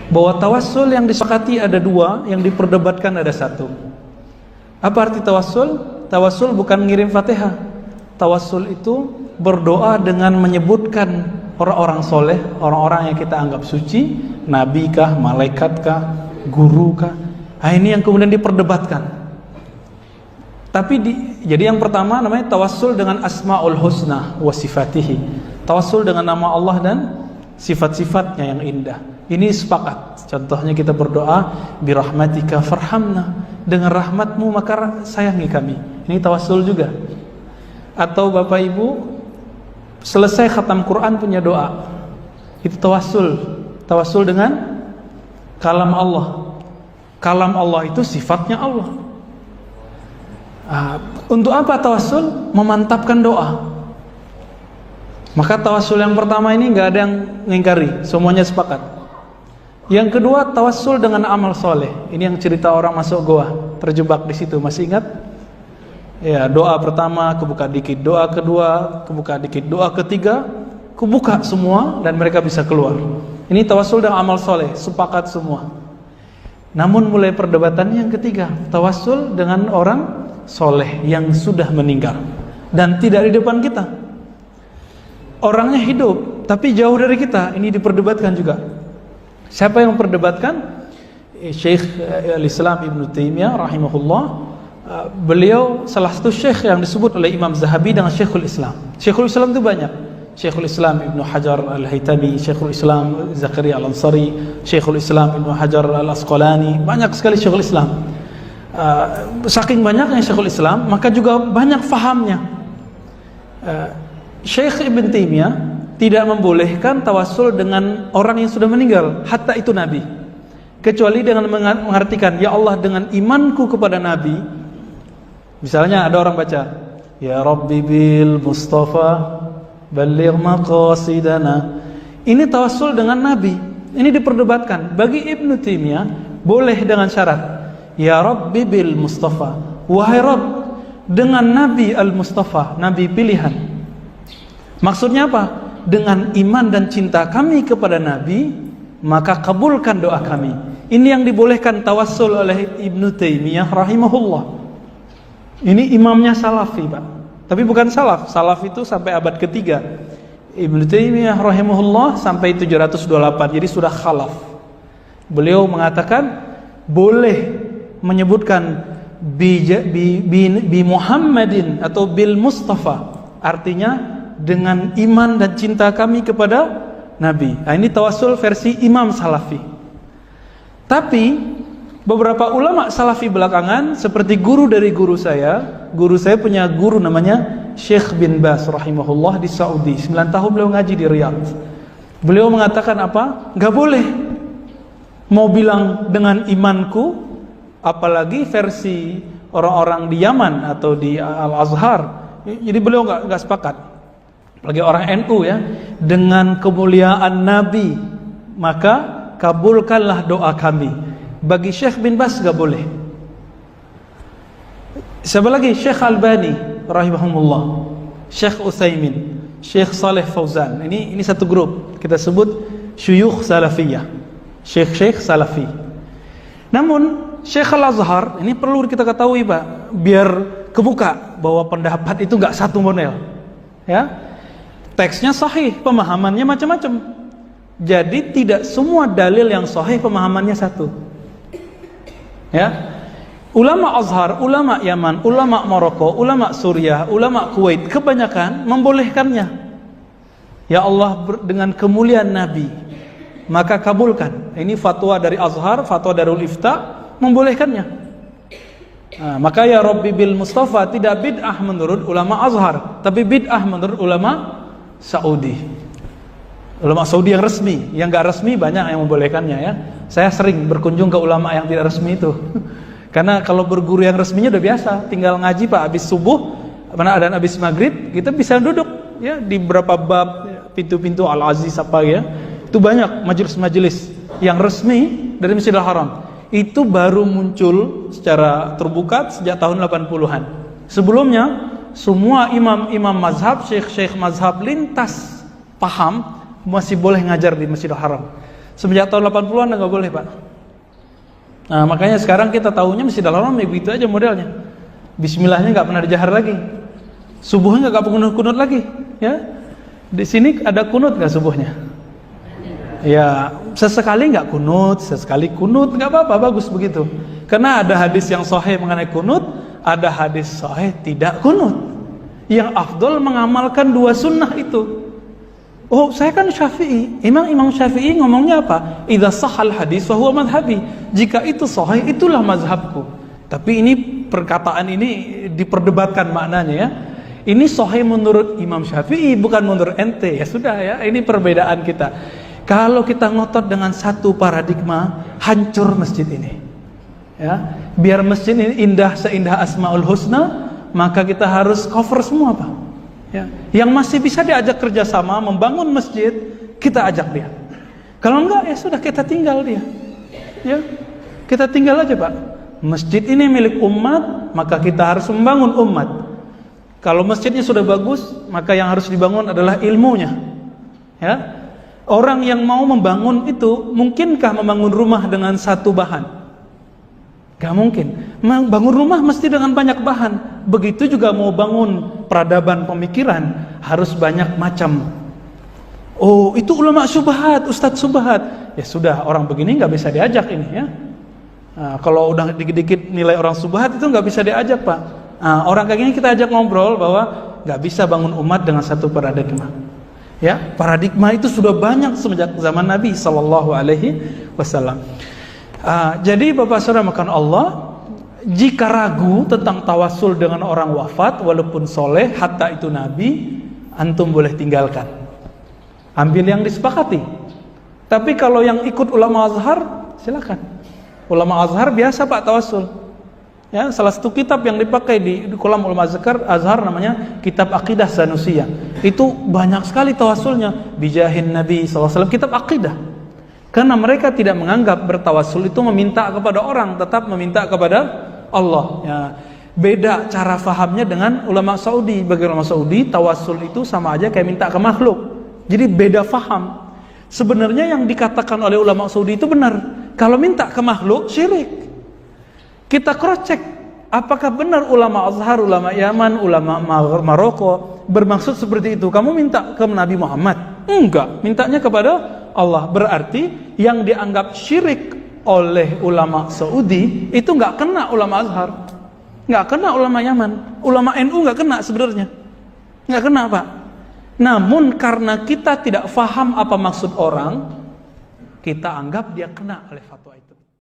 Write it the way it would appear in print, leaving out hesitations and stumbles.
bahwa tawassul yang disepakati ada dua, yang diperdebatkan ada satu. Apa arti tawassul? Tawassul bukan ngirim Fatihah. Tawassul itu berdoa dengan menyebutkan orang-orang soleh, orang-orang yang kita anggap suci, nabi kah, malaikat kah, guru kah. Nah, ini yang kemudian diperdebatkan. Jadi yang pertama namanya tawassul dengan asmaul husna wa sifatihi. Tawassul dengan nama Allah dan sifat-sifatnya yang indah. Ini sepakat. Contohnya kita berdoa birahmatika farhamna, dengan rahmatmu maka sayangi kami. Ini tawassul juga. Atau Bapak Ibu selesai khatam Quran punya doa, itu tawassul. Tawassul dengan kalam Allah. Kalam Allah itu sifatnya Allah. Untuk apa tawassul? Memantapkan doa. Maka tawassul yang pertama ini nggak ada yang ngingkari, semuanya sepakat. Yang kedua tawassul dengan amal soleh. Ini yang cerita orang masuk goa, terjebak di situ, masih ingat? Ya, doa pertama kebuka dikit, doa kedua kebuka dikit, doa ketiga kebuka semua dan mereka bisa keluar. Ini tawassul dengan amal soleh, sepakat semua. Namun mulai perdebatan yang ketiga, tawassul dengan orang soleh yang sudah meninggal dan tidak di depan kita. Orangnya hidup tapi jauh dari kita. Ini diperdebatkan juga. Siapa yang memperdebatkan? Syekh al-Islam Ibn Taimiyah rahimahullah. Beliau salah satu syekh yang disebut oleh Imam Zahabi dengan Syekhul Islam. Syekhul Islam itu banyak. Syekhul Islam Ibn Hajar al-Haytami, Syekhul Islam Zakaria al-Ansari, Syekhul Islam Ibn Hajar al-Asqalani. Banyak sekali Syekhul Islam. Saking banyaknya Syekhul Islam, maka juga banyak fahamnya. Syekh Ibn Taimiyah tidak membolehkan tawassul dengan orang yang sudah meninggal, hatta itu Nabi, kecuali dengan mengartikan, ya Allah dengan imanku kepada Nabi. Misalnya ada orang baca, ya Rabbi bil Mustafa balligh maqasidana. Ini tawassul dengan Nabi. Ini diperdebatkan. Bagi Ibn Taimiyah boleh dengan syarat, ya Rabbi bil Mustafa, wahai Rabb dengan Nabi al-Mustafa, Nabi pilihan. Maksudnya apa? Dengan iman dan cinta kami kepada Nabi, maka kabulkan doa kami. Ini yang dibolehkan tawassul oleh Ibn Taimiyah rahimahullah. Ini imamnya Salafi, Pak. Tapi bukan salaf. Salaf itu sampai abad ketiga. Ibn Taimiyah rahimahullah sampai 728. Jadi sudah khalaf. Beliau mengatakan boleh menyebutkan bi Muhammadin atau bil Mustafa, artinya dengan iman dan cinta kami kepada Nabi. Nah, ini tawassul versi Imam Salafi. Tapi beberapa ulama Salafi belakangan, seperti guru dari guru saya punya guru namanya Syekh bin Baz rahimahullah di Saudi. 9 tahun beliau ngaji di Riyadh. Beliau mengatakan apa? Gak boleh mau bilang dengan imanku, apalagi versi orang-orang di Yaman atau di Al-Azhar. Jadi beliau nggak sepakat. Apalagi orang NU ya, dengan kemuliaan Nabi maka kabulkanlah doa kami. Bagi Syekh bin Baz nggak boleh. Siapa lagi? Syekh Albani rahimahumullah, Syekh Utsaimin, Syekh Saleh Fauzan. Ini satu grup kita sebut syuyukh salafiyah, syekh salafi. Namun Syekh Al-Azhar ini perlu kita ketahui, Pak, biar kebuka bahwa pendapat itu nggak satu model, ya. Teksnya sahih, pemahamannya macam-macam. Jadi tidak semua dalil yang sahih pemahamannya satu, ya. Ulama Azhar, ulama Yaman, ulama Maroko, ulama Suriah, ulama Kuwait kebanyakan membolehkannya. Ya Allah, dengan kemuliaan Nabi maka kabulkan. Ini fatwa dari Azhar, fatwa Darul Ifta membolehkannya. Nah, maka ya Rabbi bil Mustafa tidak bid'ah menurut ulama Azhar, tapi bid'ah menurut ulama Saudi. Ulama Saudi yang resmi, yang enggak resmi banyak yang membolehkannya ya. Saya sering berkunjung ke ulama yang tidak resmi itu. Karena kalau berguru yang resminya udah biasa, tinggal ngaji Pak habis subuh, mana dan habis maghrib, kita bisa duduk ya di beberapa bab, pintu-pintu Al-Aziz apa ya. Itu banyak majelis-majelis yang resmi dari Masjidil Haram. Itu baru muncul secara terbuka sejak tahun 80-an. Sebelumnya semua imam-imam mazhab, syekh-syekh mazhab lintas paham masih boleh ngajar di Masjidil Haram. Semenjak tahun 80-an nggak boleh, Pak. Nah, makanya sekarang kita tahunya masjid Al-Haram begitu aja modelnya. Bismillahnya nggak pernah dijahar lagi. Subuhnya nggak kunut-kunut lagi, ya. Di sini ada kunut nggak subuhnya? Ya, sesekali nggak kunut, sesekali kunut, nggak apa-apa, bagus begitu. Karena ada hadis yang sahih mengenai kunut, ada hadis sahih tidak kunut. Yang afdol mengamalkan dua sunnah itu. Oh, saya kan Syafi'i. Imam Syafi'i ngomongnya apa? Idza sahhal hadis fa huwa madhhabi. Jika itu sahih, itulah mazhabku. Tapi ini perkataan ini diperdebatkan maknanya, ya. Ini sahih menurut Imam Syafi'i, bukan menurut ente. Ya sudah, ya. Ini perbedaan kita. Kalau kita ngotot dengan satu paradigma, hancur masjid ini. Ya, biar masjid ini indah seindah Asmaul Husna, maka kita harus cover semua, Pak. Ya, yang masih bisa diajak kerjasama membangun masjid, kita ajak dia. Kalau enggak, ya sudah, kita tinggal dia. Ya, kita tinggal aja, Pak. Masjid ini milik umat, maka kita harus membangun umat. Kalau masjidnya sudah bagus, maka yang harus dibangun adalah ilmunya. Ya, orang yang mau membangun itu, mungkinkah membangun rumah dengan satu bahan? Gak mungkin. Bangun rumah mesti dengan banyak bahan. Begitu juga mau bangun peradaban pemikiran, harus banyak macam. Oh, itu ulama syubhat, ustadz syubhat. Ya sudah, orang begini gak bisa diajak ini, ya. Nah, kalau udah dikit-dikit nilai orang syubhat itu gak bisa diajak, Pak. Nah, orang kayak gini kita ajak ngobrol bahwa gak bisa bangun umat dengan satu paradigma. Ya, paradigma itu sudah banyak semenjak zaman Nabi SAW. Jadi Bapak Saudara makan Allah, jika ragu tentang tawasul dengan orang wafat walaupun soleh, hatta itu Nabi, antum boleh tinggalkan, ambil yang disepakati. Tapi kalau yang ikut ulama Azhar, silakan. Ulama Azhar biasa, Pak, tawasul. Ya, salah satu kitab yang dipakai di kolam ulama Azhar namanya Kitab Aqidah Sanusiyah. Itu banyak sekali tawasulnya, bijahin Nabi SAW, kitab akidah. Karena mereka tidak menganggap bertawasul itu meminta kepada orang, tetap meminta kepada Allah. Ya, beda cara fahamnya dengan ulama Saudi. Bagi ulama Saudi, tawasul itu sama aja kayak minta ke makhluk. Jadi beda faham. Sebenarnya yang dikatakan oleh ulama Saudi itu benar. Kalau minta ke makhluk, syirik. Kita cross check, apakah benar ulama Azhar, ulama Yaman, ulama Maroko bermaksud seperti itu? Kamu minta ke Nabi Muhammad? Enggak, mintanya kepada Allah. Berarti yang dianggap syirik oleh ulama Saudi itu nggak kena ulama Azhar, nggak kena ulama Yaman, ulama NU nggak kena sebenarnya, nggak kena, Pak. Namun karena kita tidak faham apa maksud orang, kita anggap dia kena oleh fatwa itu.